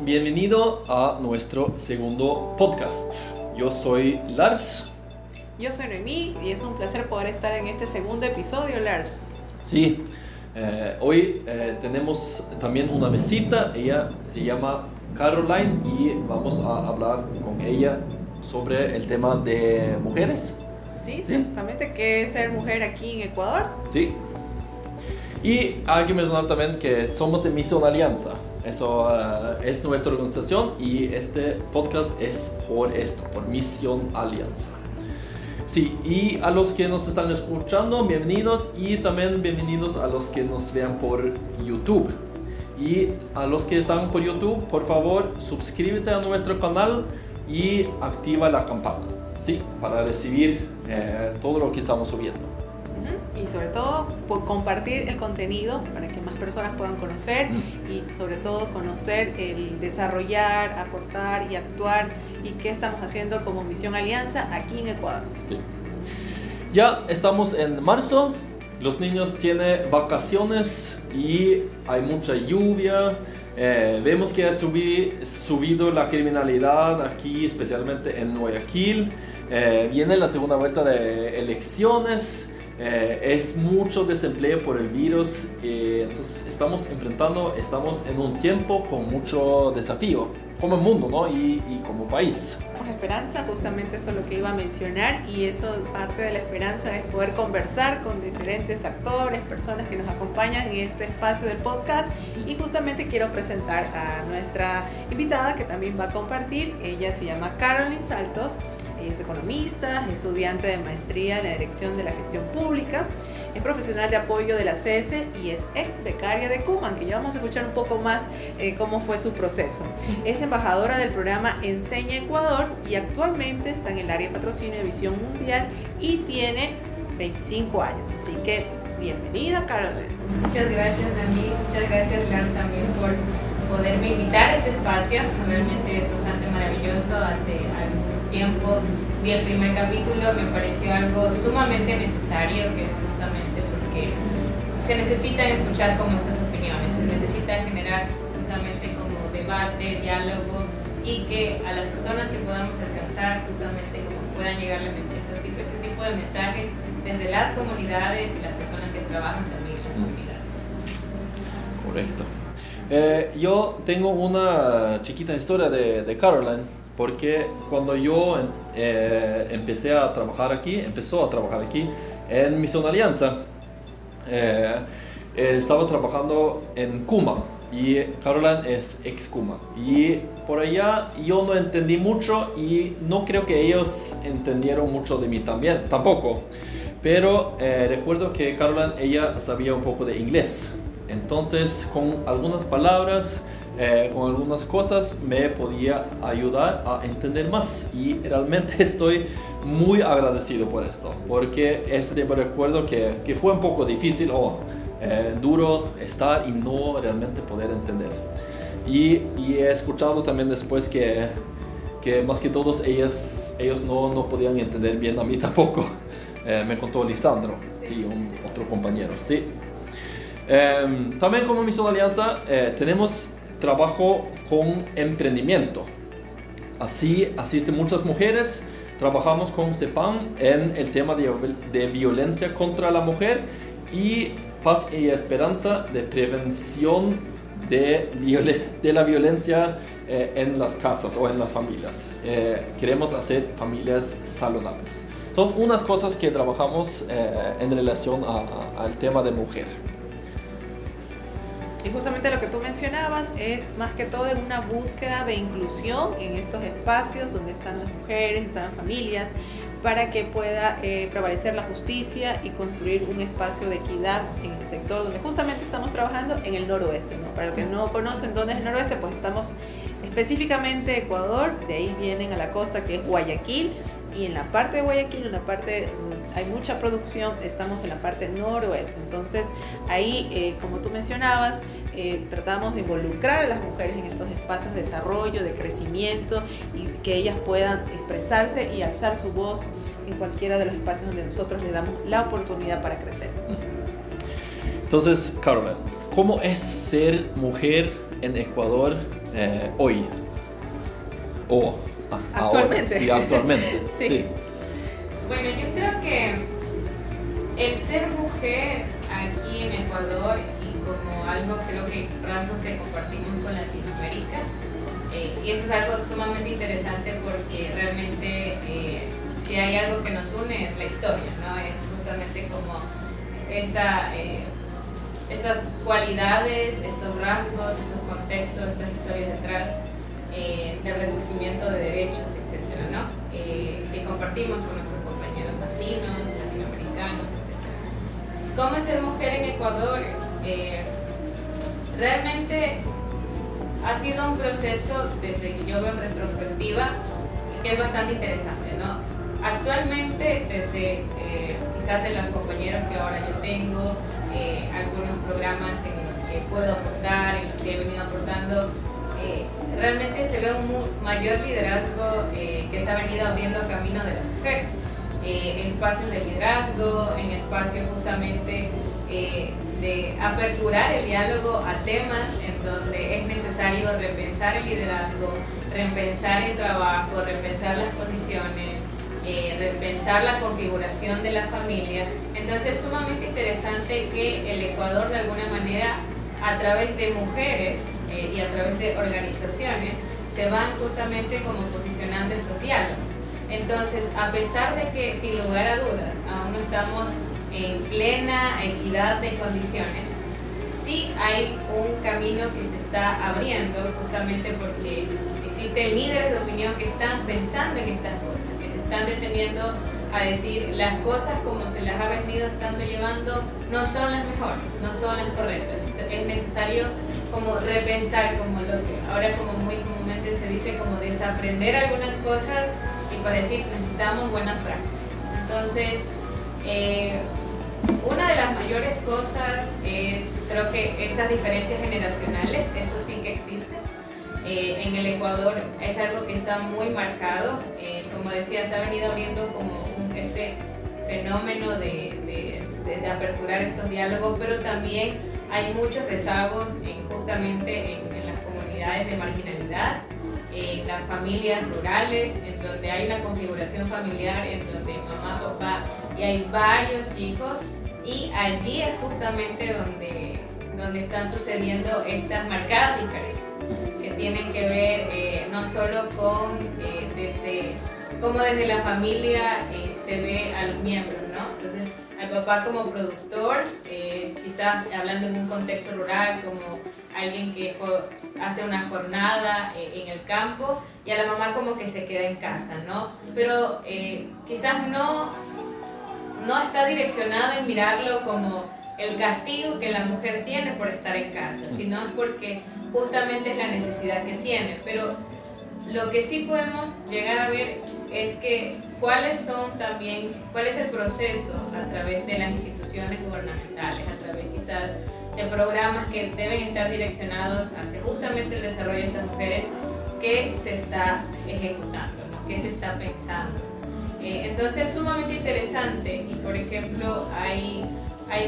Bienvenido a nuestro segundo podcast. Yo soy Lars. Yo soy Noemí y es un placer poder estar en este segundo episodio, Lars. Sí, hoy tenemos también una visita. Ella se llama Caroline y vamos a hablar con ella sobre el tema de mujeres. Sí, exactamente, ¿qué es ser mujer aquí en Ecuador? Sí. Y hay que mencionar también que somos de Misión Alianza. Eso es nuestra organización y este podcast es por esto, por Misión Alianza. Sí, y a los que nos están escuchando, bienvenidos, y también bienvenidos a los que nos vean por YouTube. Y a los que están por YouTube, por favor, suscríbete a nuestro canal y activa la campana, sí, para recibir todo lo que estamos subiendo. Y sobre todo por compartir el contenido para que más personas puedan conocer y sobre todo conocer el desarrollar, aportar y actuar y qué estamos haciendo como Misión Alianza aquí en Ecuador. Sí. Ya estamos en marzo, los niños tienen vacaciones y hay mucha lluvia. Vemos que ha subido la criminalidad aquí, especialmente en Guayaquil. Viene la segunda vuelta de elecciones. Es mucho desempleo por el virus, entonces estamos en un tiempo con mucho desafío como mundo, ¿no? y como país. Esperanza, justamente eso es lo que iba a mencionar, y eso, parte de la esperanza es poder conversar con diferentes actores, personas que nos acompañan en este espacio del podcast, y justamente quiero presentar a nuestra invitada que también va a compartir. Ella se llama Caroline Saltos. Es economista, estudiante de maestría en la dirección de la gestión pública, es profesional de apoyo de la CS y es ex becaria de Cuman, que ya vamos a escuchar un poco más cómo fue su proceso. Es embajadora del programa Enseña Ecuador y actualmente está en el área de patrocinio de Visión Mundial y tiene 25 años. Así que bienvenida, Caroline. Muchas gracias, Nami. Muchas gracias, Lars, también por poderme invitar a este espacio. Realmente es bastante maravilloso. Hace algún tiempo vi el primer capítulo, me pareció algo sumamente necesario, que es justamente porque se necesitan escuchar como estas opiniones, se necesita generar justamente como debate, diálogo, y que a las personas que podamos alcanzar justamente como puedan llegar este tipo de mensajes desde las comunidades y las personas que trabajan también en las comunidades. Correcto. Yo tengo una chiquita historia de Caroline, porque cuando yo empezó a trabajar aquí en Misión Alianza, estaba trabajando en Cuman y Caroline es ex Cuman, y por allá yo no entendí mucho y no creo que ellos entendieron mucho de mí tampoco, pero recuerdo que Caroline, ella sabía un poco de inglés, entonces con algunas palabras, con algunas cosas me podía ayudar a entender más, y realmente estoy muy agradecido por esto, porque ese tiempo recuerdo que fue un poco difícil o duro estar y no realmente poder entender, y he escuchado también después que más que todos ellos no podían entender bien a mí tampoco. Me contó Lisandro, sí, otro compañero, sí. También como Misión Alianza tenemos trabajo con emprendimiento. Así asisten muchas mujeres. Trabajamos con CEPAM en el tema de violencia contra la mujer y paz y esperanza de prevención de la violencia en las casas o en las familias. Queremos hacer familias saludables. Son unas cosas que trabajamos en relación al tema de mujer. Y justamente lo que tú mencionabas es más que todo una búsqueda de inclusión en estos espacios donde están las mujeres, están las familias, para que pueda prevalecer la justicia y construir un espacio de equidad en el sector donde justamente estamos trabajando en el noroeste, ¿no? Para los que no conocen dónde es el noroeste, pues estamos específicamente Ecuador, de ahí vienen a la costa que es Guayaquil, y en la parte de Guayaquil, en la parte donde hay mucha producción, estamos en la parte noroeste. Entonces ahí, como tú mencionabas, tratamos de involucrar a las mujeres en estos espacios de desarrollo, de crecimiento, y que ellas puedan expresarse y alzar su voz en cualquiera de los espacios donde nosotros les damos la oportunidad para crecer. Entonces, Caroline, ¿cómo es ser mujer en Ecuador hoy? Actualmente. Ahora. Sí, actualmente. Sí. Sí. Bueno, yo creo que el ser mujer aquí en Ecuador y como algo creo que rasgos que compartimos con Latinoamérica, y eso es algo sumamente interesante porque realmente si hay algo que nos une es la historia, ¿no? Es justamente como estas cualidades, estos rasgos, estos contextos, estas historias detrás del resurgimiento de derechos, etcétera, ¿no? Que compartimos con nuestros compañeros latinos, latinoamericanos, etcétera. ¿Cómo es ser mujer en Ecuador? Realmente ha sido un proceso desde que yo veo en retrospectiva que es bastante interesante, ¿no? Actualmente, desde quizás de los compañeros que ahora yo tengo, algunos programas en los que puedo aportar, en los que he venido aportando, realmente se ve un mayor liderazgo que se ha venido abriendo camino de las mujeres, en espacios de liderazgo, en espacios justamente de aperturar el diálogo a temas en donde es necesario repensar el liderazgo, repensar el trabajo, repensar las condiciones, repensar la configuración de la familia. Entonces es sumamente interesante que el Ecuador de alguna manera a través de mujeres y a través de organizaciones se van justamente como posicionando estos diálogos. Entonces, a pesar de que sin lugar a dudas aún no estamos en plena equidad de condiciones, sí hay un camino que se está abriendo justamente porque existen líderes de opinión que están pensando en estas cosas, que se están deteniendo a decir las cosas como se las ha venido estando llevando no son las mejores, no son las correctas. Es necesario como repensar, como lo que ahora como muy comúnmente se dice, como desaprender algunas cosas y para decir necesitamos buenas prácticas. Entonces, una de las mayores cosas es, creo que estas diferencias generacionales, eso sí que existe. En el Ecuador es algo que está muy marcado, como decía, se ha venido abriendo como este fenómeno de aperturar estos diálogos, pero también hay muchos rezagos justamente en las comunidades de marginalidad, en las familias rurales, en donde hay una configuración familiar, en donde mamá, papá y hay varios hijos, y allí es justamente donde están sucediendo estas marcadas diferencias que tienen que ver no solo con cómo desde la familia se ve a los miembros, ¿no? Entonces, al papá como productor, quizás hablando en un contexto rural, como alguien que hace una jornada en el campo, y a la mamá como que se queda en casa, ¿no? Pero quizás no está direccionado en mirarlo como el castigo que la mujer tiene por estar en casa, sino es porque justamente es la necesidad que tiene. Pero lo que sí podemos llegar a ver es que cuál es el proceso a través de las instituciones gubernamentales, a través quizás de programas que deben estar direccionados hacia justamente el desarrollo de estas mujeres que se está ejecutando, ¿no? Que se está pensando. Entonces es sumamente interesante y por ejemplo hay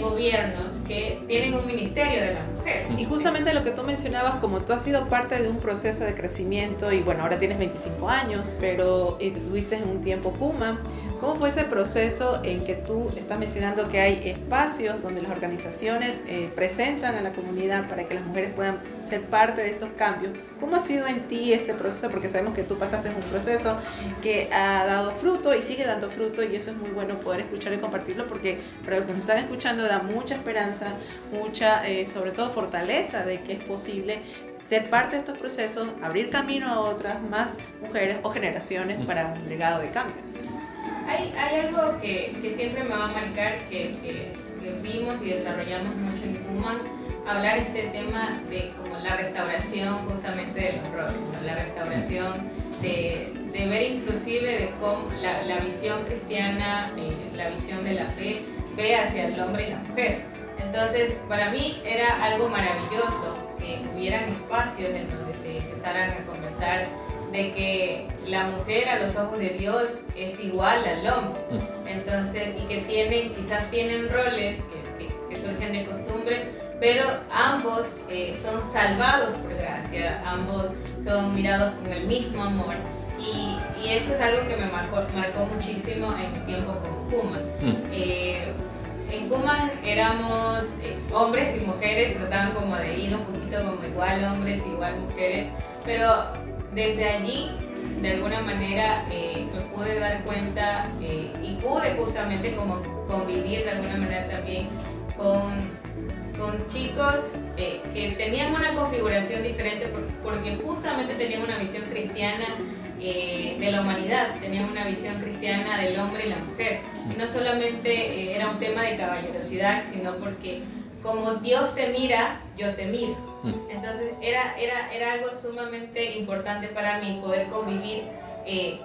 gobiernos que tienen un ministerio de la mujer. Y justamente lo que tú mencionabas, como tú has sido parte de un proceso de crecimiento y bueno, ahora tienes 25 años, pero estuviste en un tiempo Kuma, ¿cómo fue ese proceso en que tú estás mencionando que hay espacios donde las organizaciones presentan a la comunidad para que las mujeres puedan ser parte de estos cambios? ¿Cómo ha sido en ti este proceso? Porque sabemos que tú pasaste un proceso que ha dado fruto y sigue dando fruto y eso es muy bueno poder escuchar y compartirlo porque para los que nos están escuchando da mucha esperanza, mucha sobre todo fortaleza de que es posible ser parte de estos procesos, abrir camino a otras más mujeres o generaciones para un legado de cambio. Hay algo que siempre me va a marcar, que vimos y desarrollamos mucho en Kuma, hablar este tema de como la restauración justamente de los roles, ¿no? La restauración de ver inclusive de cómo la visión cristiana, la visión de la fe, ve hacia el hombre y la mujer. Entonces, para mí era algo maravilloso que hubieran espacios en donde se empezaran a conversar de que la mujer a los ojos de Dios es igual al hombre. Entonces, y que quizás tienen roles que surgen de costumbre, pero ambos son salvados por gracia, ambos son mirados con el mismo amor. Y eso es algo que me marcó muchísimo en mi tiempo con Cuman. En Cuman éramos hombres y mujeres, trataban como de ir un poquito como igual hombres, igual mujeres, pero desde allí, de alguna manera, me pude dar cuenta y pude justamente como convivir de alguna manera también con chicos que tenían una configuración diferente porque justamente tenían una visión cristiana de la humanidad, tenían una visión cristiana del hombre y la mujer. Y no solamente era un tema de caballerosidad, sino porque como Dios te mira, yo te miro. Entonces era algo sumamente importante para mí poder convivir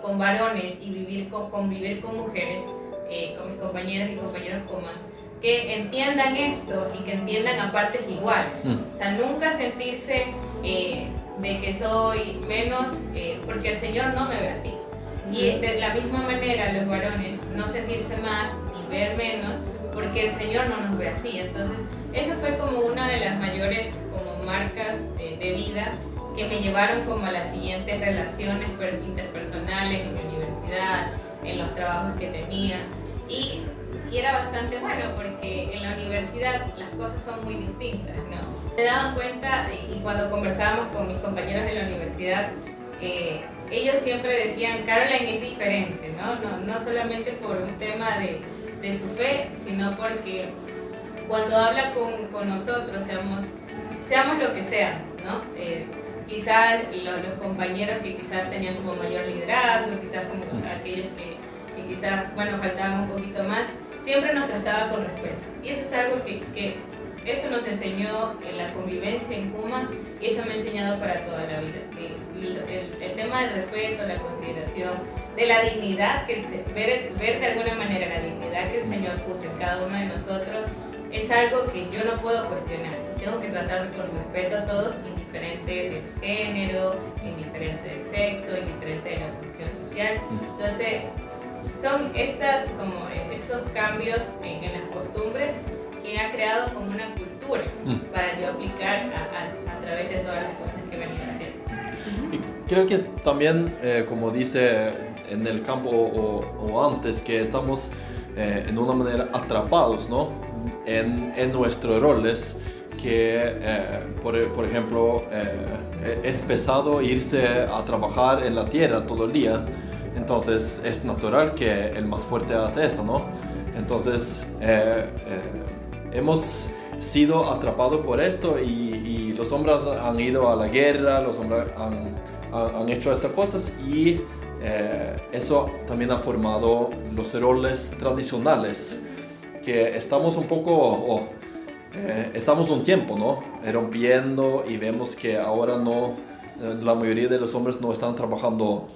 con varones y convivir con mujeres, con mis compañeras y compañeros Cuman, que entiendan esto y que entiendan a partes iguales. O sea, nunca sentirse de que soy menos, porque el Señor no me ve así. Y de la misma manera los varones no sentirse más ni ver menos, porque el Señor no nos ve así. Entonces, eso fue como una de las mayores como marcas de vida que me llevaron como a las siguientes relaciones interpersonales en la universidad, en los trabajos que tenía. Y era bastante bueno porque en la universidad las cosas son muy distintas, ¿no? Se daban cuenta, y cuando conversábamos con mis compañeros de la universidad, ellos siempre decían, Caroline es diferente, ¿no? No solamente por un tema de su fe, sino porque cuando habla con nosotros, seamos lo que sean, ¿no? Quizás los compañeros que quizás tenían como mayor liderazgo, quizás como aquellos que quizás, bueno, faltaban un poquito más, siempre nos trataba con respeto. Y eso es algo que eso nos enseñó en la convivencia en Cuman, y eso me ha enseñado para toda la vida. El tema del respeto, la consideración, de la dignidad, ver de alguna manera la dignidad que el Señor puso en cada uno de nosotros, es algo que yo no puedo cuestionar. Tengo que tratar con respeto a todos, indiferente del género, indiferente del sexo, indiferente de la función social. Entonces, son estos cambios en las costumbres que ha creado como una cultura para yo aplicar a través de todas las cosas que he venido haciendo. Y creo que también, como dice en el campo o antes, que estamos en una manera atrapados, ¿no? en nuestros roles, que por ejemplo es pesado irse a trabajar en la tierra todo el día. Entonces es natural que el más fuerte hace eso, ¿no? Entonces hemos sido atrapados por esto y los hombres han ido a la guerra, los hombres han hecho estas cosas y eso también ha formado los roles tradicionales que estamos un poco, estamos un tiempo, ¿no? Rompiendo y vemos que ahora no, la mayoría de los hombres no están trabajando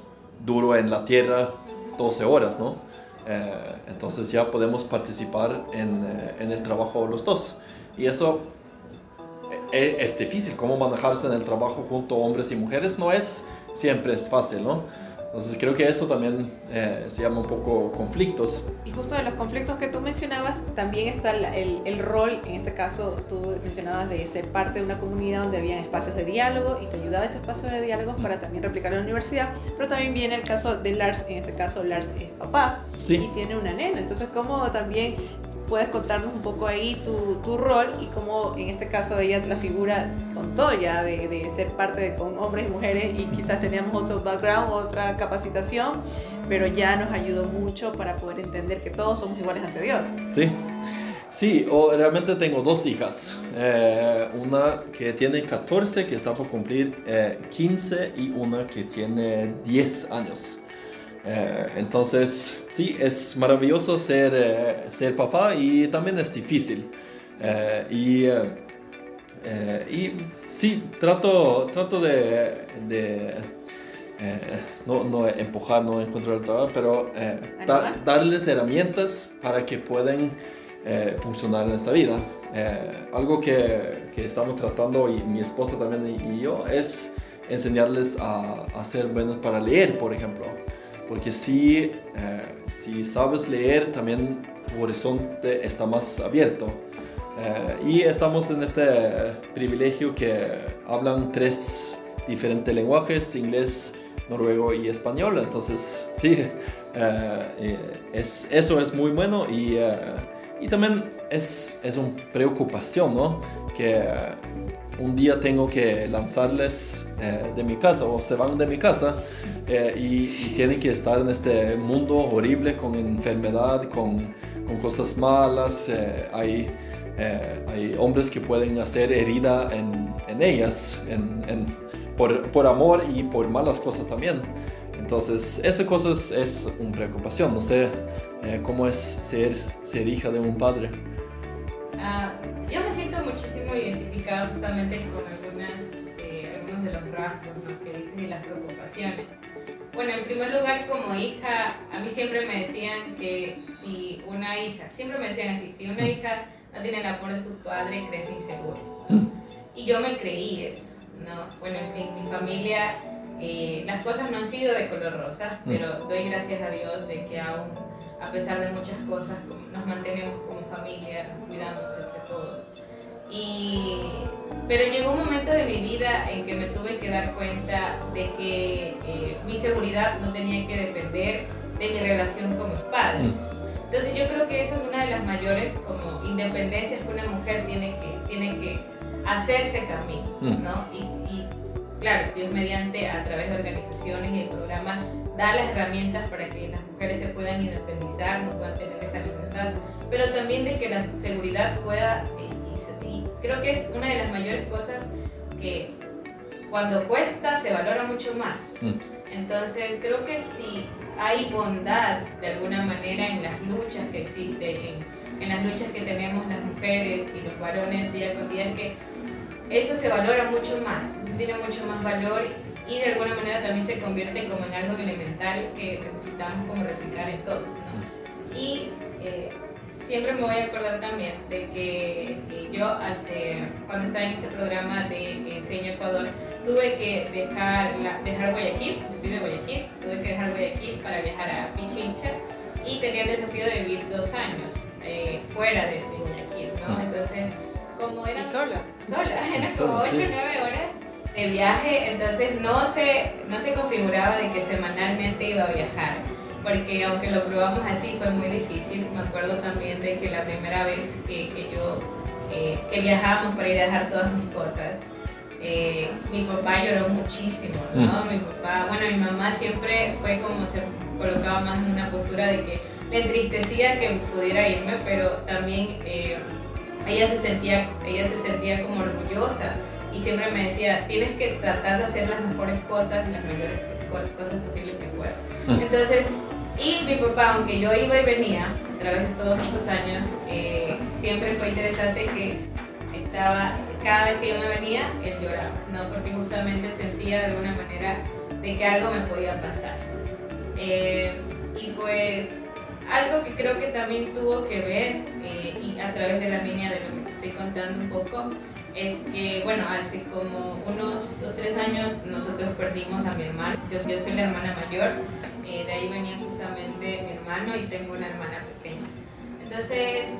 duro en la tierra 12 horas, ¿no? Entonces ya podemos participar en el trabajo los dos. Y eso es difícil, cómo manejarse en el trabajo junto a hombres y mujeres no es siempre es fácil, ¿no? Entonces creo que eso también se llama un poco conflictos. Y justo de los conflictos que tú mencionabas, también está el rol, en este caso tú mencionabas de ser parte de una comunidad donde había espacios de diálogo y te ayudaba ese espacio de diálogo para también replicarlo en la universidad, pero también viene el caso de Lars, en este caso Lars es papá, sí, y tiene una nena, entonces cómo también puedes contarnos un poco ahí tu rol y cómo en este caso ella la figura contó ya de ser parte con hombres y mujeres y quizás teníamos otro background, otra capacitación, pero ya nos ayudó mucho para poder entender que todos somos iguales ante Dios. Sí, realmente tengo dos hijas, una que tiene 14, que está por cumplir 15 y una que tiene 10 años. Entonces, sí, es maravilloso ser papá y también es difícil. Y sí, trato de no empujar, no encontrar el trabajo, pero darles herramientas para que puedan funcionar en esta vida. Algo que estamos tratando, y mi esposa también y yo, es enseñarles a ser buenos para leer, por ejemplo. Porque si sabes leer, también tu horizonte está más abierto. Y estamos en este privilegio que hablan 3 diferentes lenguajes, inglés, noruego y español. Entonces, sí, eso es muy bueno y también es una preocupación, ¿no? Que un día tengo que lanzarles de mi casa o se van de mi casa y tienen que estar en este mundo horrible con enfermedad, con cosas malas. Hay hombres que pueden hacer herida en ellas por amor y por malas cosas también. Entonces, esa cosa es una preocupación. No sé cómo es ser hija de un padre. Yo me siento muchísimo identificada justamente con algunos de los rasgos, ¿no?, que dices, y las preocupaciones. Bueno, en primer lugar, como hija, a mí siempre me decían que si una hija no tiene el amor de su padre, crece inseguro, ¿no? Y yo me creí eso, ¿no? Bueno, en mi familia las cosas no han sido de color rosa, pero doy gracias a Dios de que aún, a pesar de muchas cosas, nos mantenemos como familia, cuidándonos entre todos. Pero llegó un momento de mi vida en que me tuve que dar cuenta de que mi seguridad no tenía que depender de mi relación con mis padres. Entonces yo creo que esa es una de las mayores como independencias que una mujer tiene que hacerse camino, ¿no? Y claro, Dios mediante, a través de organizaciones y de programas, da las herramientas para que las mujeres se puedan independizar, no puedan tener esta libertad, pero también de que la seguridad pueda, y creo que es una de las mayores cosas que cuando cuesta se valora mucho más. Entonces creo que si hay bondad de alguna manera en las luchas que existen, en las luchas que tenemos las mujeres y los varones día con día, es que eso se valora mucho más, eso tiene mucho más valor y de alguna manera también se convierte como en algo elemental que necesitamos como replicar en todos, ¿no? Y siempre me voy a acordar también de que yo cuando estaba en este programa de Enseña Ecuador, tuve que dejar Guayaquil, yo soy de Guayaquil, tuve que dejar Guayaquil para viajar a Pichincha y tenía el desafío de vivir 2 años fuera de Guayaquil, ¿no? Entonces, como era... ¿Y sola? Eran como 8 o 9 horas de viaje, entonces no se configuraba de que semanalmente iba a viajar, porque aunque lo probamos así fue muy difícil. Me acuerdo también de que la primera vez que viajamos para ir a dejar todas mis cosas, mi papá lloró muchísimo, ¿no? Mi mamá siempre fue como se colocaba más en una postura de que le entristecía que pudiera irme, pero también ella se sentía como orgullosa y siempre me decía, tienes que tratar de hacer las mejores cosas y las mejores cosas posibles que puedas. Entonces, y mi papá, aunque yo iba y venía a través de todos estos años, siempre fue interesante que cada vez que yo me venía, él lloraba, ¿no? Porque justamente sentía de alguna manera de que algo me podía pasar. Y pues algo que creo que también tuvo que ver, y a través de la línea de lo que te estoy contando un poco, es que, bueno, hace como unos 2-3 años nosotros perdimos a mi hermano. Yo soy la hermana mayor, de ahí venía justamente mi hermano y tengo una hermana pequeña. Entonces,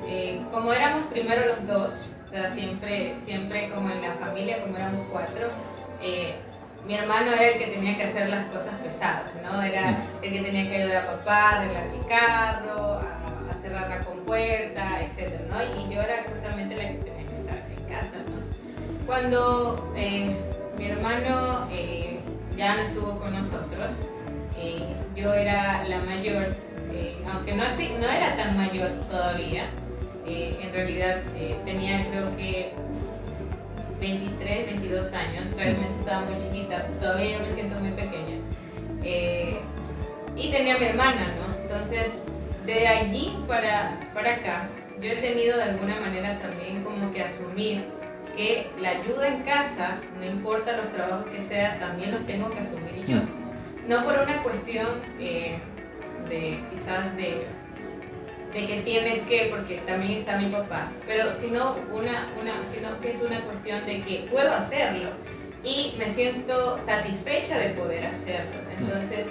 como éramos primero los dos, o sea, siempre como en la familia, como éramos 4, mi hermano era el que tenía que hacer las cosas pesadas, ¿no? Era el que tenía que ayudar a papá a arreglar mi carro, a cerrar la compuerta, etc., ¿no? Y yo era justamente la que tenía que estar en casa, ¿no? Cuando mi hermano ya no estuvo con nosotros, yo era la mayor, aunque no era tan mayor todavía, en realidad tenía creo que 23, 22 años, realmente estaba muy chiquita, todavía yo me siento muy pequeña. Y tenía a mi hermana, ¿no? Entonces, de allí para acá, yo he tenido de alguna manera también como que asumir que la ayuda en casa, no importa los trabajos que sea, también los tengo que asumir yo. No por una cuestión quizás de que tienes que, porque también está mi papá, pero sino que es una cuestión de que puedo hacerlo y me siento satisfecha de poder hacerlo. Entonces,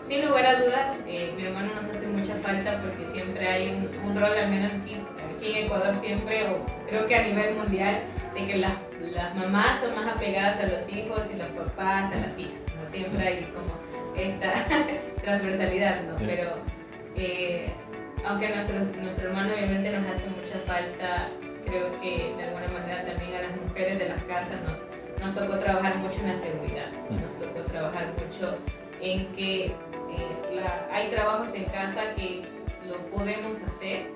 sin lugar a dudas, mi hermano nos hace mucha falta porque siempre hay un rol, al menos aquí, aquí en Ecuador siempre, o creo que a nivel mundial, de que las mamás son más apegadas a los hijos y los papás a las hijas, ¿no? Siempre hay como esta transversalidad, ¿no? Pero aunque nuestro hermano obviamente nos hace mucha falta, creo que de alguna manera también a las mujeres de las casas nos tocó trabajar mucho en la seguridad, nos tocó trabajar mucho en que hay trabajos en casa que lo podemos hacer,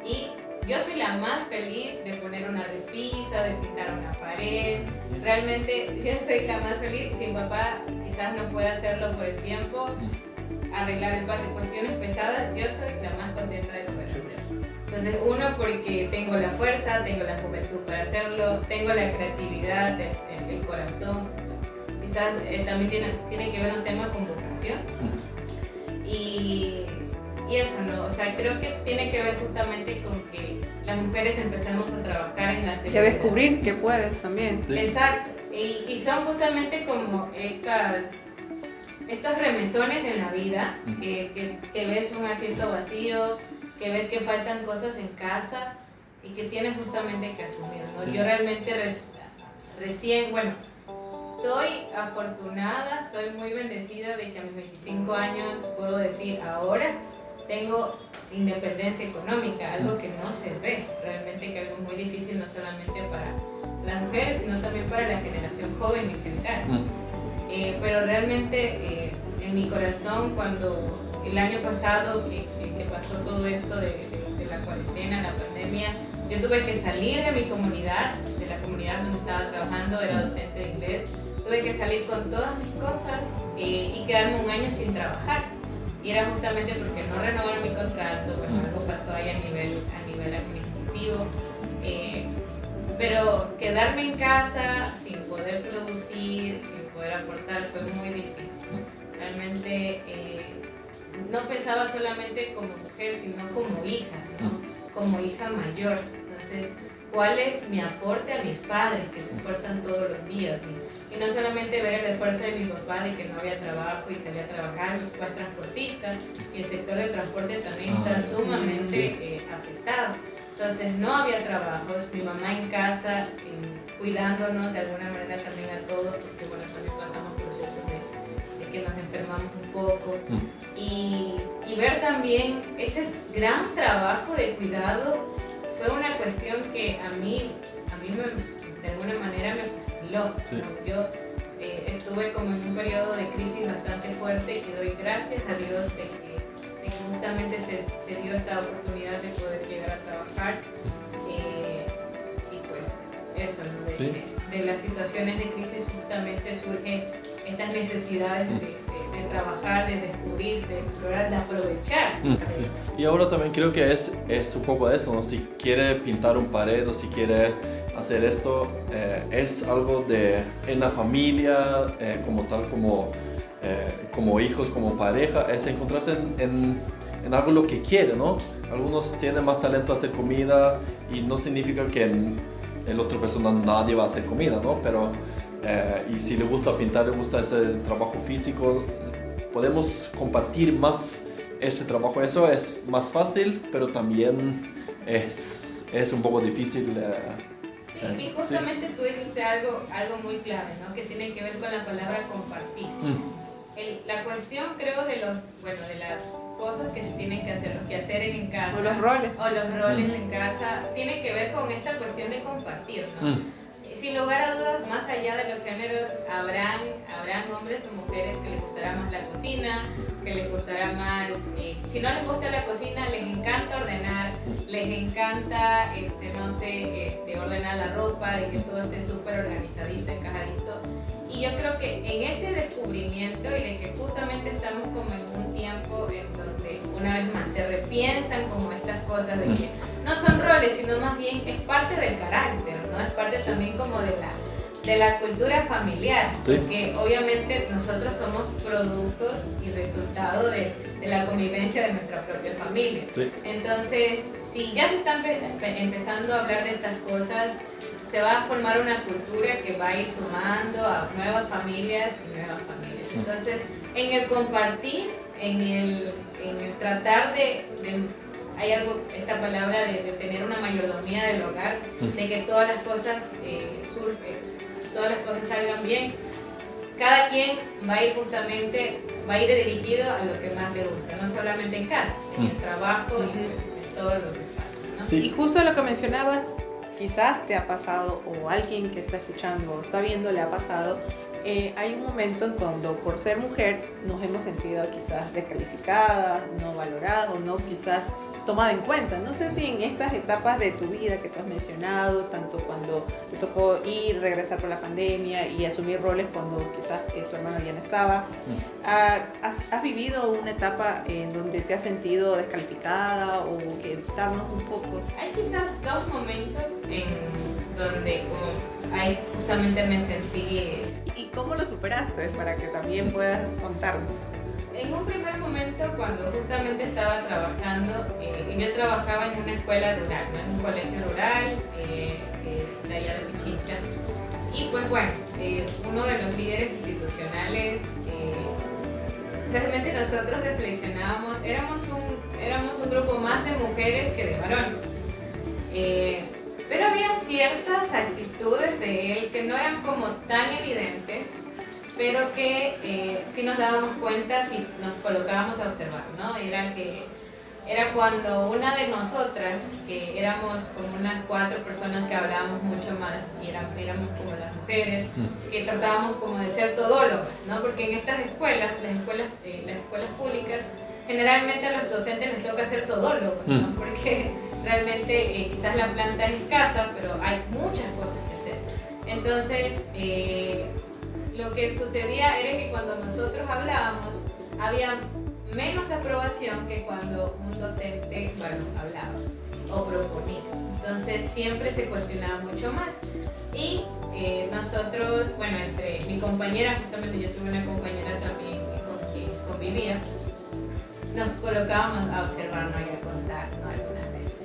y yo soy la más feliz de poner una repisa, de pintar una pared. Realmente yo soy la más feliz. Si mi papá quizás no puede hacerlo por el tiempo, arreglar el patio, cuestiones pesadas, yo soy la más contenta de poder hacerlo. Entonces, uno, porque tengo la fuerza, tengo la juventud para hacerlo, tengo la creatividad, el corazón. Quizás también tiene que ver un tema con vocación. Y eso, ¿no? O sea, creo que tiene que ver justamente con que las mujeres empezamos a trabajar en la seguridad. Y a descubrir que puedes también. Sí. Exacto. Y son justamente como estos remesones en la vida, que ves un asiento vacío, que ves que faltan cosas en casa y que tienes justamente que asumir, ¿no? Sí. Yo realmente recién, bueno, soy afortunada, soy muy bendecida de que a mis 25 años puedo decir ahora tengo independencia económica, algo que no se ve, realmente que algo muy difícil no solamente para las mujeres, sino también para la generación joven en general. Pero realmente en mi corazón, cuando el año pasado que pasó todo esto de la cuarentena, la pandemia, yo tuve que salir de mi comunidad, de la comunidad donde estaba trabajando, era docente de inglés, tuve que salir con todas mis cosas y quedarme un año sin trabajar. Y era justamente porque no renovaron mi contrato, bueno, algo pasó ahí a nivel administrativo. Pero quedarme en casa sin poder producir, sin poder aportar, fue muy difícil. Realmente no pensaba solamente como mujer, sino como hija, ¿no? Como hija mayor. Entonces, ¿cuál es mi aporte a mis padres que se esfuerzan todos los días? Y no solamente ver el esfuerzo de mi papá de que no había trabajo y salía a trabajar, mi papá es transportista y el sector del transporte también está sumamente afectado. Entonces no había trabajos, mi mamá en casa cuidándonos de alguna manera también a todos, porque bueno, también pasamos procesos de que nos enfermamos un poco. Y ver también ese gran trabajo de cuidado fue una cuestión que a mí de alguna manera me fusiló. Sí. ¿No? Yo estuve como en un periodo de crisis bastante fuerte y doy gracias a Dios de que justamente se dio esta oportunidad de poder llegar a trabajar. Y pues eso, ¿no? De las situaciones de crisis justamente surgen estas necesidades de trabajar, de descubrir, de explorar, de aprovechar. Y ahora también creo que es un poco de eso, ¿no? Si quiere pintar un pared o si quiere hacer esto, es algo en la familia, como tal, como hijos, como pareja, es encontrarse en algo lo que quiere, ¿no? Algunos tienen más talento a hacer comida y no significa que en la otra persona nadie va a hacer comida, ¿no? Pero, y si le gusta pintar, le gusta ese trabajo físico, podemos compartir más ese trabajo. Eso es más fácil, pero también es un poco difícil. Sí, y justamente tú dijiste algo muy clave, ¿no? Que tiene que ver con la palabra compartir. La cuestión, creo, de las cosas que se tienen que hacer, los quehaceres en casa. O los roles. En casa, tiene que ver con esta cuestión de compartir, ¿no? Sin lugar a dudas, más allá de los géneros, habrán hombres o mujeres que les gustará más la cocina, que les gustará más, si no les gusta la cocina, les encanta ordenar, les encanta, ordenar la ropa, de que todo esté súper organizadito, encajadito. Y yo creo que en ese descubrimiento y de que justamente estamos como en un tiempo en donde una vez más se repiensan como estas cosas de que no son roles, sino más bien es parte del carácter, ¿no? Es parte también como de la cultura familiar, Sí. porque obviamente nosotros somos productos y resultado de la convivencia de nuestra propia familia. Sí. Entonces, si ya se están empezando a hablar de estas cosas, se va a formar una cultura que va a ir sumando a nuevas familias y nuevas familias. Entonces, en el compartir, en el tratar de hay algo, esta palabra de tener una mayordomía del hogar, de que todas las cosas todas las cosas salgan bien. Cada quien va a ir justamente, va a ir dirigido a lo que más le gusta, no solamente en casa, en el trabajo y pues en todos los espacios, ¿no? Sí. Y justo lo que mencionabas, quizás te ha pasado, o alguien que está escuchando o está viendo le ha pasado, hay un momento en cuando por ser mujer nos hemos sentido quizás descalificadas, no valoradas o no quizás tomada en cuenta. No sé si en estas etapas de tu vida que tú has mencionado, tanto cuando te tocó ir, regresar por la pandemia y asumir roles cuando quizás tu hermano ya no estaba, ¿has vivido una etapa en donde te has sentido descalificada o que darnos un poco? Hay quizás dos momentos en donde como ahí justamente me sentí... ¿Y cómo lo superaste para que también puedas contarnos? En un primer momento, cuando justamente estaba trabajando, yo trabajaba en una escuela rural, ¿no? En un colegio rural de allá de Pichincha. Y pues bueno, uno de los líderes institucionales, realmente nosotros reflexionábamos, éramos un grupo más de mujeres que de varones. Pero había ciertas actitudes de él que no eran como tan evidentes, pero que sí nos dábamos cuenta si nos colocábamos a observar, ¿no? Era cuando una de nosotras, que éramos como unas 4 personas que hablábamos mucho más y éramos como las mujeres, que tratábamos como de ser todólogas, ¿no? Porque en estas escuelas, las escuelas públicas, generalmente a los docentes les toca ser todólogos, ¿no? Porque realmente quizás la planta es escasa, pero hay muchas cosas que hacer. Entonces, lo que sucedía era que cuando nosotros hablábamos, había menos aprobación que cuando un docente, bueno, hablaba o proponía. Entonces siempre se cuestionaba mucho más. Y nosotros, bueno, entre mi compañera, justamente yo tuve una compañera también con quien convivía, nos colocábamos a observarnos y a contarnos algunas veces.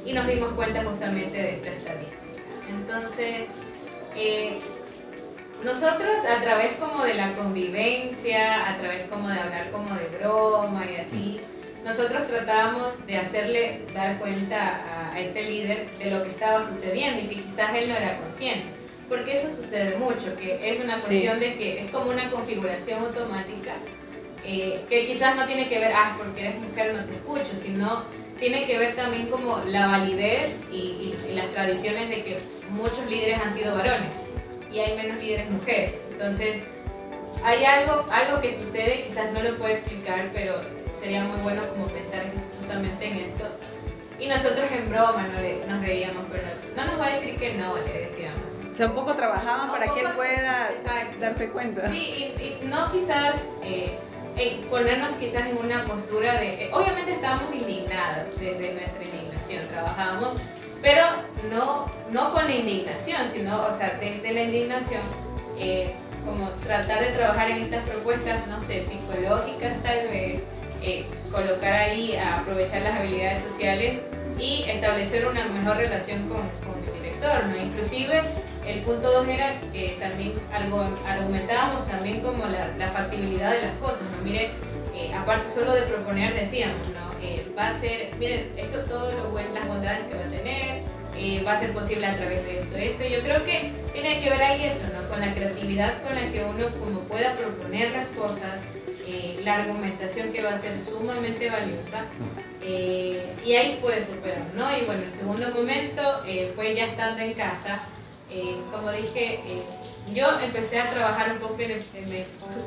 Y nos dimos cuenta justamente de esta estadística. Entonces, nosotros a través como de la convivencia, a través como de hablar como de broma y así, nosotros tratábamos de hacerle dar cuenta a este líder de lo que estaba sucediendo y que quizás él no era consciente. Porque eso sucede mucho, que es una cuestión de que es como una configuración automática que quizás no tiene que ver, porque eres mujer no te escucho, sino tiene que ver también como la validez y las tradiciones de que muchos líderes han sido varones y hay menos líderes mujeres. Entonces, hay algo que sucede, quizás no lo puedo explicar, pero sería muy bueno como pensar justamente en esto. Y nosotros en broma nos reíamos, pero no nos va a decir que no, le decíamos. O sea, un poco trabajaban para que él pueda darse cuenta. Sí, y no quizás ponernos quizás en una postura de... obviamente estábamos indignados desde nuestra indignación, trabajábamos, pero no con la indignación, sino, o sea, desde la indignación, como tratar de trabajar en estas propuestas, no sé, psicológicas tal vez, colocar ahí, a aprovechar las habilidades sociales y establecer una mejor relación con el director, ¿no? Inclusive, el punto 2 era que también argumentábamos también como la factibilidad de las cosas, ¿no? Mire, aparte solo de proponer decíamos, ¿no? Va a ser, miren, esto todo las bondades que va a tener, va a ser posible a través de esto. Yo creo que tiene que ver ahí eso, ¿no? Con la creatividad con la que uno como pueda proponer las cosas, la argumentación que va a ser sumamente valiosa, y ahí puede superar, ¿no? Y bueno, el segundo momento fue ya estando en casa. Como dije, yo empecé a trabajar un poco,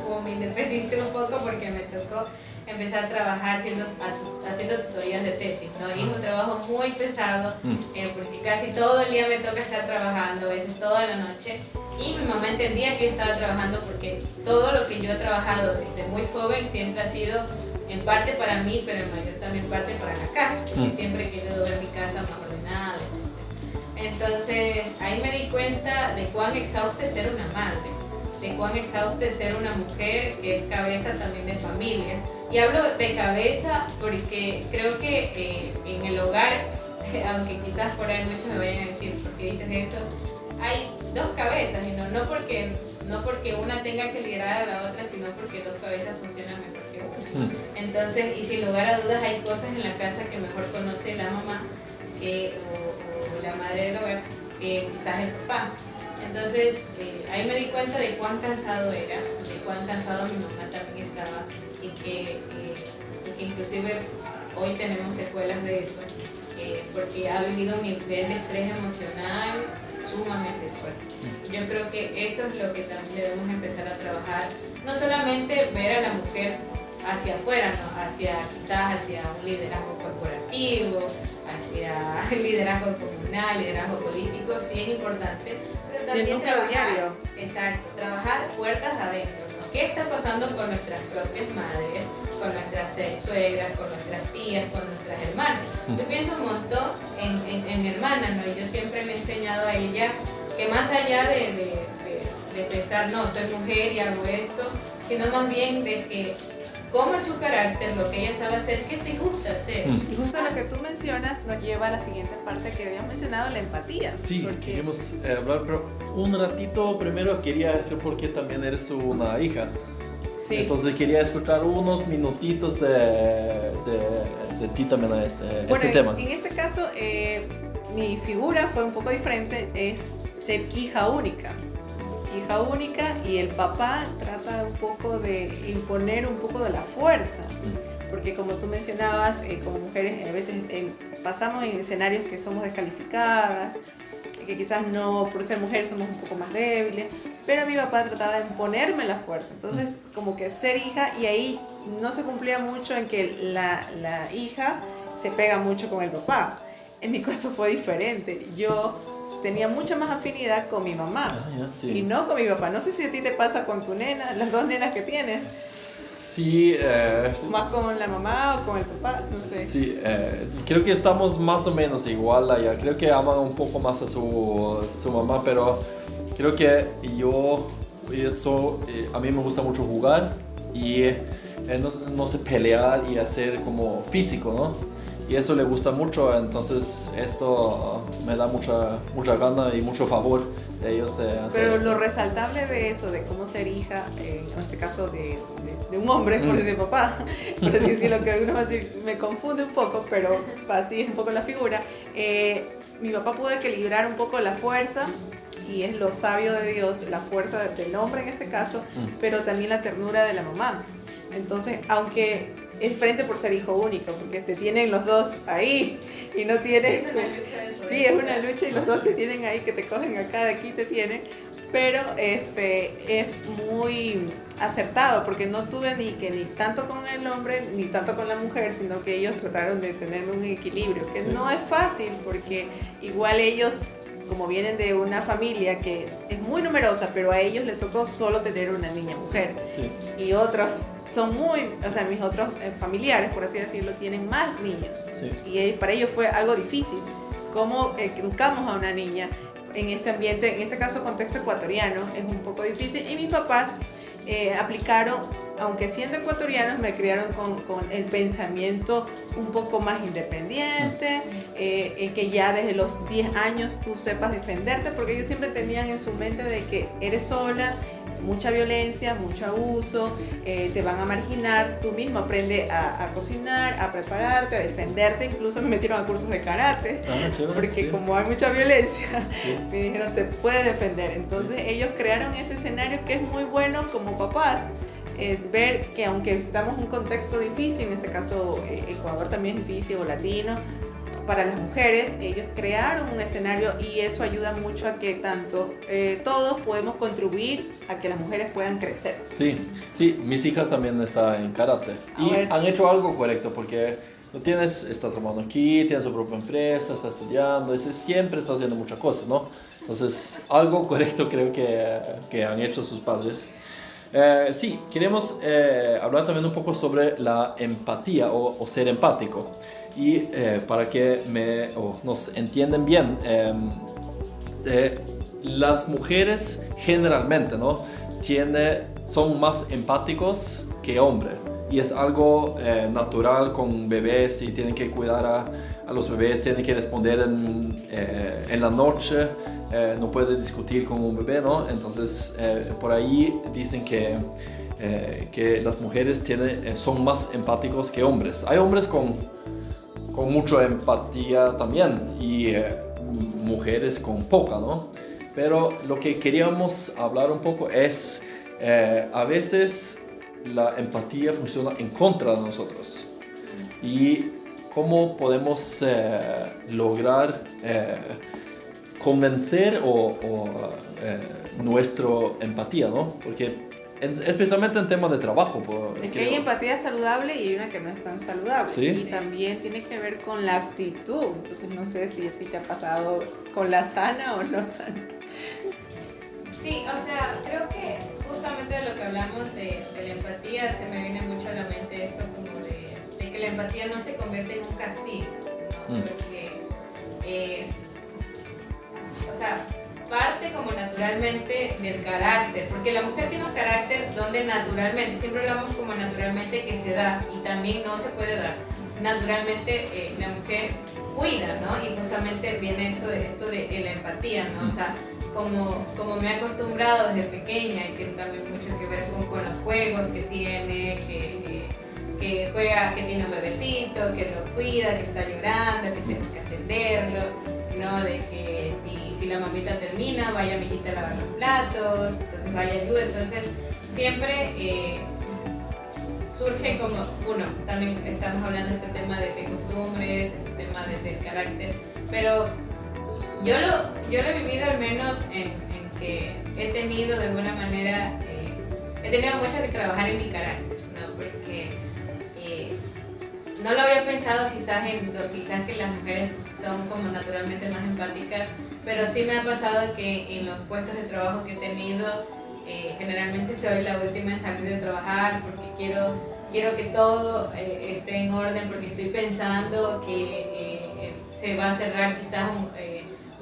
como me independicé un poco porque me tocó empezar a trabajar haciendo tutorías de tesis, ¿no? Y es un trabajo muy pesado, porque casi todo el día me toca estar trabajando, a veces toda la noche, y mi mamá entendía que yo estaba trabajando porque todo lo que yo he trabajado desde muy joven siempre ha sido en parte para mí, pero en mayor también parte para la casa, porque siempre he querido ver mi casa más ordenada, etc. Entonces ahí me di cuenta de cuán exhausto es ser una madre, de cuán exhausto es ser una mujer que es cabeza también de familia. Y hablo de cabeza porque creo que en el hogar, aunque quizás por ahí muchos me vayan a decir, ¿por qué dices eso? Hay dos cabezas y no no porque una tenga que liderar a la otra, sino porque dos cabezas funcionan mejor que una. Entonces, y sin lugar a dudas hay cosas en la casa que mejor conoce la mamá o la madre del hogar que quizás el papá. Entonces, ahí me di cuenta de cuán cansado era, de cuán cansado mi mamá también estaba y que inclusive hoy tenemos secuelas de eso, porque ha vivido un nivel de estrés emocional sumamente fuerte. Y yo creo que eso es lo que también debemos empezar a trabajar, no solamente ver a la mujer hacia afuera, ¿no? Quizás hacia un liderazgo corporativo, hacia liderazgo comunal, liderazgo político, sí es importante, pero también trabajar, exacto, trabajar puertas adentro, ¿no? ¿Qué está pasando con nuestras propias madres, con nuestras suegras, con nuestras tías, con nuestras hermanas? Yo pienso un montón en mi hermana, ¿no? Y yo siempre le he enseñado a ella que más allá de pensar, no, soy mujer y hago esto, sino más bien de que cómo es su carácter, lo que ella sabe hacer, qué te gusta hacer. Y justo lo que tú mencionas nos lleva a la siguiente parte que habíamos mencionado, la empatía. Sí, porque... queremos hablar, pero un ratito primero quería decir por qué también eres una hija. Sí. Entonces quería escuchar unos minutitos de ti también a este tema. En este caso, mi figura fue un poco diferente, es ser hija única. Hija única, y el papá trata un poco de imponer un poco de la fuerza, porque como tú mencionabas, como mujeres a veces pasamos en escenarios que somos descalificadas, que quizás no, por ser mujeres somos un poco más débiles, pero mi papá trataba de imponerme la fuerza, entonces como que ser hija, y ahí no se cumplía mucho en que la hija se pega mucho con el papá. En mi caso fue diferente, yo tenía mucha más afinidad con mi mamá y no con mi papá. No sé si a ti te pasa con tu nena, las dos nenas que tienes. Sí. ¿Más con la mamá o con el papá? No sé. Sí, creo que estamos más o menos igual allá. Creo que aman un poco más a su mamá, pero creo que a mí me gusta mucho jugar y no sé, pelear y hacer como físico, ¿no? Y eso le gusta mucho, entonces esto me da mucha gana y mucho favor de ellos de hacer. Pero esto. Lo resaltable de eso, de cómo ser hija, en este caso de un hombre, por decir papá, por así decirlo, que algunos van a decir, me confunde un poco, pero así es un poco la figura. Mi papá pudo equilibrar un poco la fuerza, y es lo sabio de Dios, la fuerza del hombre en este caso, pero también la ternura de la mamá. Entonces, aunque es diferente por ser hijo único, porque te tienen los dos ahí y no tienes... Sí, es una lucha y los dos te tienen ahí, que te cogen acá, de aquí te tienen, pero es muy acertado, porque no tuve ni tanto con el hombre ni tanto con la mujer, sino que ellos trataron de tener un equilibrio, que no es fácil, porque igual ellos, como vienen de una familia que es muy numerosa, pero a ellos les tocó solo tener una niña mujer, y otros son mis otros familiares, por así decirlo, tienen más niños, y para ellos fue algo difícil. ¿Cómo educamos a una niña en este ambiente, en este caso contexto ecuatoriano? Es un poco difícil, y mis papás aplicaron, aunque siendo ecuatorianos, me criaron con el pensamiento un poco más independiente, en que ya desde los 10 años tú sepas defenderte, porque ellos siempre tenían en su mente de que eres sola, mucha violencia, mucho abuso, te van a marginar, tú mismo aprende a cocinar, a prepararte, a defenderte. Incluso me metieron a cursos de karate, porque como hay mucha violencia, me dijeron, te puedes defender. Entonces ellos crearon ese escenario que es muy bueno como papás, ver que aunque estamos en un contexto difícil, en este caso Ecuador también es difícil, o latino, para las mujeres, ellos crearon un escenario, y eso ayuda mucho a que tanto todos podemos contribuir a que las mujeres puedan crecer. Sí, mis hijas también están en karate y han hecho algo correcto, porque está trabajando aquí, tiene su propia empresa, está estudiando, siempre está haciendo muchas cosas, ¿no? Entonces, algo correcto creo que han hecho sus padres. Sí, queremos hablar también un poco sobre la empatía o ser empático. Y para que nos entiendan bien, las mujeres generalmente, ¿no? son más empáticos que hombres, y es algo natural con bebés, y tienen que cuidar a los bebés, tienen que responder en la noche, no puede discutir con un bebé, ¿no? Entonces, por ahí dicen que las mujeres son más empáticos que hombres. Hay hombres con mucha empatía también y mujeres con poca, ¿no? Pero lo que queríamos hablar un poco es, a veces la empatía funciona en contra de nosotros. Y cómo podemos lograr convencer nuestra empatía, ¿no? Porque especialmente en temas de trabajo. Es que hay empatía saludable y hay una que no es tan saludable. ¿Sí? Y también tiene que ver con la actitud. Entonces no sé si a ti te ha pasado con la sana o no sana. Sí, o sea, creo que justamente de lo que hablamos de la empatía, se me viene mucho a la mente esto como de que la empatía no se convierte en un castigo, ¿no? Porque, o sea, parte como naturalmente del carácter, porque la mujer tiene un carácter donde naturalmente, siempre hablamos como naturalmente que se da y también no se puede dar. Naturalmente la mujer cuida, ¿no? Y justamente viene esto de la empatía, ¿no? O sea, como me he acostumbrado desde pequeña y tiene también mucho que ver con los juegos que tiene, que juega, que tiene un bebecito, que lo cuida, que está llorando, que tengo que atenderlo, ¿no? De que si la mamita termina, vaya mi hijita a lavar los platos, entonces vaya ayuda, entonces siempre surge como, también estamos hablando de este tema de costumbres, este tema del carácter, pero yo lo he vivido al menos en que he tenido de alguna manera, he tenido mucho que trabajar en mi carácter, ¿no? Porque no lo había pensado quizás que las mujeres son como naturalmente más empáticas, pero sí me ha pasado que en los puestos de trabajo que he tenido, generalmente soy la última en salir de trabajar porque quiero que todo esté en orden, porque estoy pensando que se va a cerrar quizás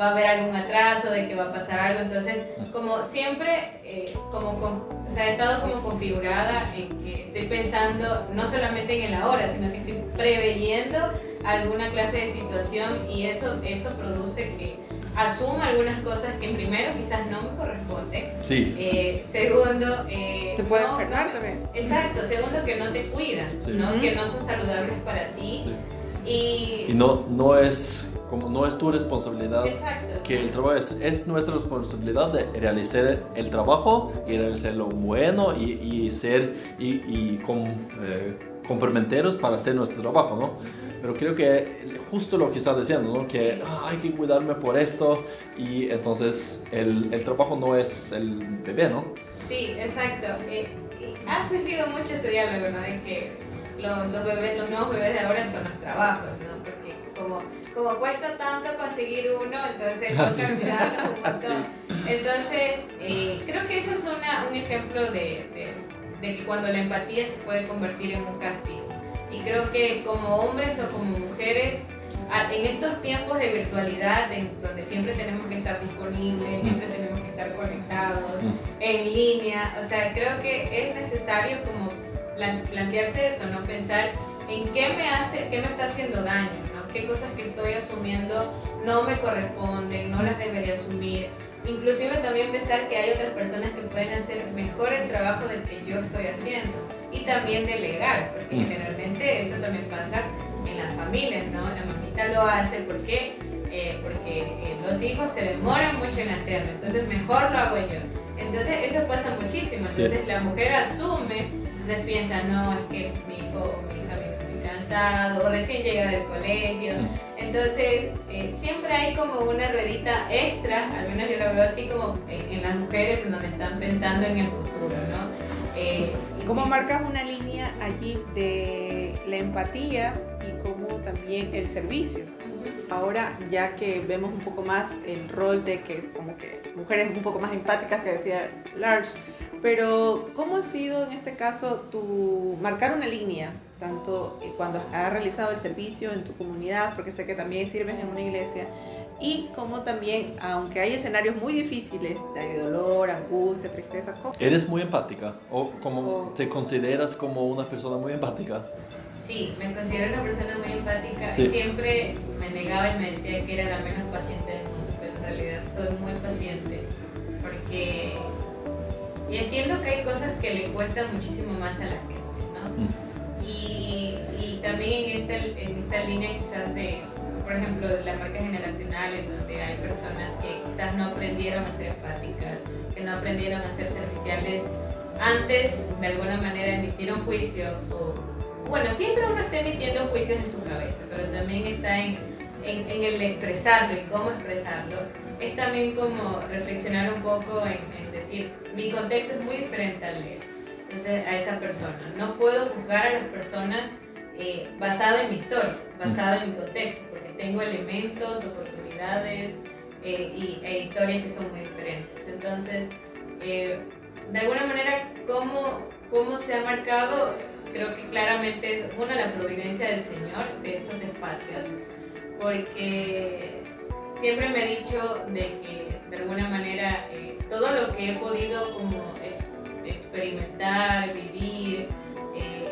va a haber algún atraso, de que va a pasar algo, entonces como siempre, o sea, he estado como configurada en que estoy pensando no solamente en el ahora, sino que estoy preveyendo alguna clase de situación y eso produce que asuma algunas cosas que primero quizás no me corresponden. Sí. Segundo, te puede enfermar también. Exacto. Segundo, que no te cuidan, sí, ¿no? Que no son saludables para ti. Y no es tu responsabilidad. Exacto. Que el trabajo es nuestra responsabilidad de realizar el trabajo y realizarlo bueno y ser complementarios para hacer nuestro trabajo, ¿no? Pero creo que justo lo que estás diciendo, ¿no? Que hay que cuidarme por esto y entonces el trabajo no es el bebé, ¿no? Sí, exacto. Y ha servido mucho este diálogo, ¿no? De que los nuevos bebés de ahora son los trabajos, ¿no? Porque como cuesta tanto conseguir uno, entonces toca cuidarlos un montón. Sí. Entonces, creo que eso es un ejemplo de que cuando la empatía se puede convertir en un castigo. Y creo que como hombres o como mujeres, en estos tiempos de virtualidad, donde siempre tenemos que estar disponibles, siempre tenemos que estar conectados, en línea, o sea, creo que es necesario como plantearse eso, ¿no? Pensar en qué me está haciendo daño, ¿no? Qué cosas que estoy asumiendo no me corresponden, no las debería asumir. Inclusive también pensar que hay otras personas que pueden hacer mejor el trabajo del que yo estoy haciendo. Y también delegar, porque generalmente eso también pasa en las familias, ¿no? La mamita lo hace porque los hijos se demoran mucho en hacerlo, entonces mejor lo hago yo. Entonces eso pasa muchísimo, entonces la mujer asume, entonces piensa, no, es que mi hijo o mi hija viene muy cansado, o recién llega del colegio, entonces siempre hay como una ruedita extra, al menos yo lo veo así como en las mujeres en donde están pensando en el futuro, ¿no? ¿Cómo marcas una línea allí de la empatía y cómo también el servicio? Ahora, ya que vemos un poco más el rol de que como que mujeres un poco más empáticas, que decía Lars, pero ¿cómo ha sido en este caso tu marcar una línea, tanto cuando has realizado el servicio en tu comunidad, porque sé que también sirves en una iglesia, y como también, aunque hay escenarios muy difíciles de dolor, angustia, tristeza, ¿cómo? ¿Eres muy empática? ¿Te consideras como una persona muy empática? Sí, me considero una persona muy empática. Sí. Y siempre me negaba y me decía que era la menos paciente del mundo, pero en realidad soy muy paciente, porque y entiendo que hay cosas que le cuestan muchísimo más a la gente, ¿no? Y también en esta línea quizás de, por ejemplo, de la marca generacional, en donde hay personas que quizás no aprendieron a ser empáticas, que no aprendieron a ser serviciales, antes de alguna manera emitir un juicio, o bueno, siempre uno está emitiendo juicios en su cabeza, pero también está en el expresarlo y cómo expresarlo. Es también como reflexionar un poco en decir, mi contexto es muy diferente al de él, entonces a esa persona. No puedo juzgar a las personas basado en mi historia, basado en mi contexto, porque tengo elementos, oportunidades e historias que son muy diferentes. Entonces, de alguna manera, ¿cómo se ha marcado? Creo que claramente es una, la providencia del Señor de estos espacios, porque siempre me he dicho de que de alguna manera todo lo que he podido como experimentar, vivir,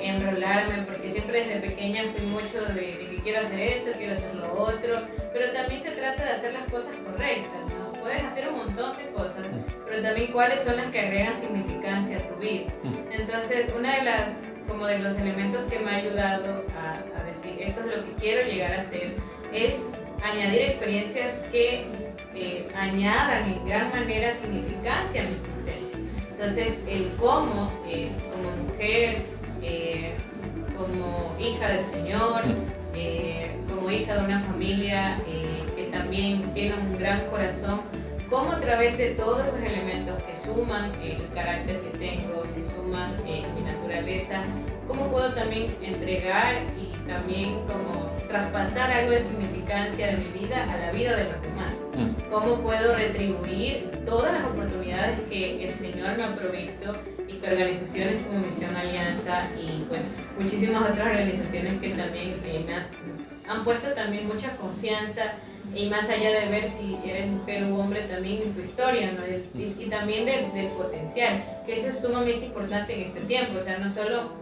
enrolarme, porque siempre desde pequeña fui mucho de que quiero hacer esto, quiero hacer lo otro, pero también se trata de hacer las cosas correctas, ¿no? Puedes hacer un montón de cosas, pero también cuáles son las que agregan significancia a tu vida. Entonces, una de las, como de los elementos que me ha ayudado a decir esto es lo que quiero llegar a ser, es añadir experiencias que añadan en gran manera significancia a mi existencia. Entonces, el cómo, como mujer, como hija del Señor, como hija de una familia que también tiene un gran corazón, cómo a través de todos esos elementos que suman el carácter que tengo, que suman mi naturaleza, cómo puedo también entregar y también como traspasar algo de significancia de mi vida a la vida de los demás. Cómo puedo retribuir todas las oportunidades que el Señor me ha provisto y que organizaciones como Misión Alianza y bueno, muchísimas otras organizaciones que también me han puesto también mucha confianza, y más allá de ver si eres mujer u hombre también en tu historia, ¿no? y también del potencial, que eso es sumamente importante en este tiempo, o sea, no solo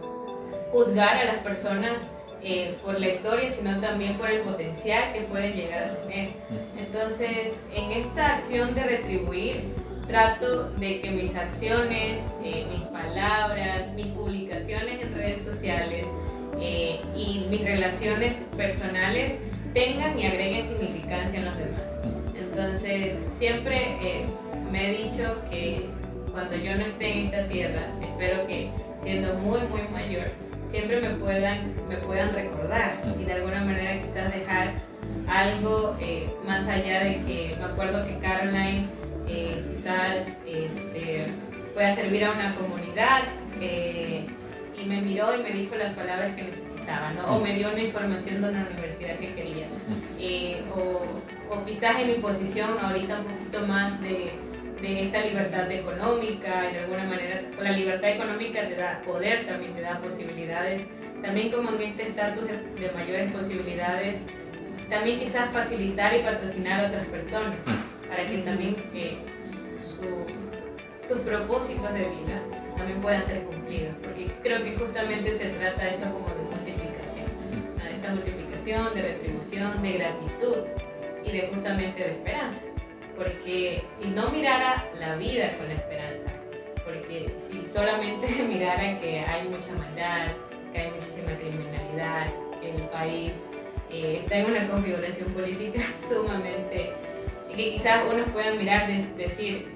juzgar a las personas por la historia, sino también por el potencial que pueden llegar a tener. Entonces, en esta acción de retribuir, trato de que mis acciones, mis palabras, mis publicaciones en redes sociales y mis relaciones personales tengan y agreguen significancia en los demás. Entonces, siempre me he dicho que cuando yo no esté en esta tierra, espero que siendo muy, muy mayor, siempre me puedan recordar y de alguna manera quizás dejar algo más allá de que, me acuerdo que Caroline quizás fue a servir a una comunidad y me miró y me dijo las palabras que necesitaba, ¿no? O me dio una información de una universidad que quería. O quizás en mi posición ahorita un poquito más de esta libertad económica, y de alguna manera la libertad económica te da poder, también te da posibilidades, también como en este estatus de mayores posibilidades, también quizás facilitar y patrocinar a otras personas para que también sus propósitos de vida también puedan ser cumplidos, porque creo que justamente se trata de esto como de multiplicación, ¿no? De esta multiplicación, de retribución, de gratitud y de justamente de esperanza. Porque si no mirara la vida con la esperanza, porque si solamente mirara que hay mucha maldad, que hay muchísima criminalidad, que el país está en una configuración política sumamente, que quizás unos puedan mirar decir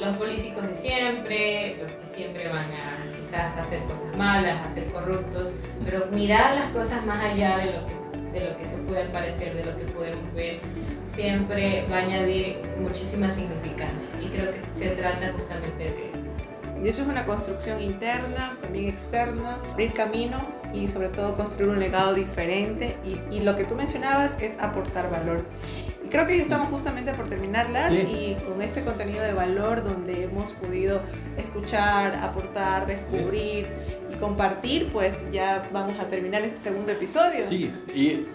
los políticos de siempre, los que siempre van a quizás hacer cosas malas, a ser corruptos, pero mirar las cosas más allá de lo que se puede parecer, de lo que podemos ver, siempre va a añadir muchísima significancia, y creo que se trata justamente de esto. Y eso es una construcción interna, también externa, abrir camino y sobre todo construir un legado diferente, y lo que tú mencionabas es aportar valor. Y creo que ya estamos justamente por terminar, Lars, sí. Y con este contenido de valor donde hemos podido escuchar, aportar, descubrir y compartir, pues ya vamos a terminar este segundo episodio. Sí, y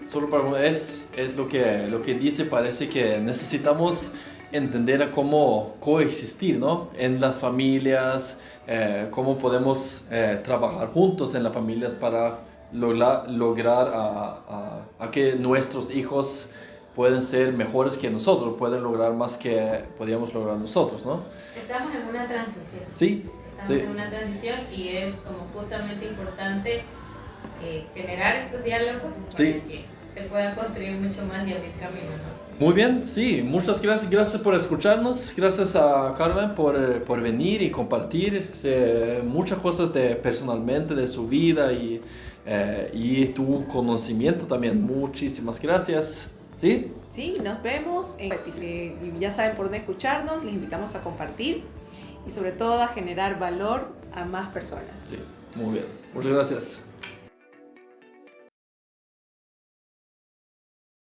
solo para es lo que dice, parece que necesitamos entender cómo coexistir, ¿no? En las familias, cómo podemos trabajar juntos en las familias para lograr a que nuestros hijos pueden ser mejores que nosotros, pueden lograr más que podíamos lograr nosotros, ¿no? Estamos en una transición. Sí. Estamos en una transición y es como justamente importante generar estos diálogos para que se pueda construir mucho más y abrir camino, ¿no? Muy bien, sí, muchas gracias, gracias por escucharnos, gracias a Carmen por venir y compartir muchas cosas personalmente de su vida y tu conocimiento también. Muchísimas gracias. ¿Sí? Sí, nos vemos en el episodio. Y ya saben por dónde escucharnos, les invitamos a compartir y sobre todo a generar valor a más personas. Sí, muy bien. Muchas gracias.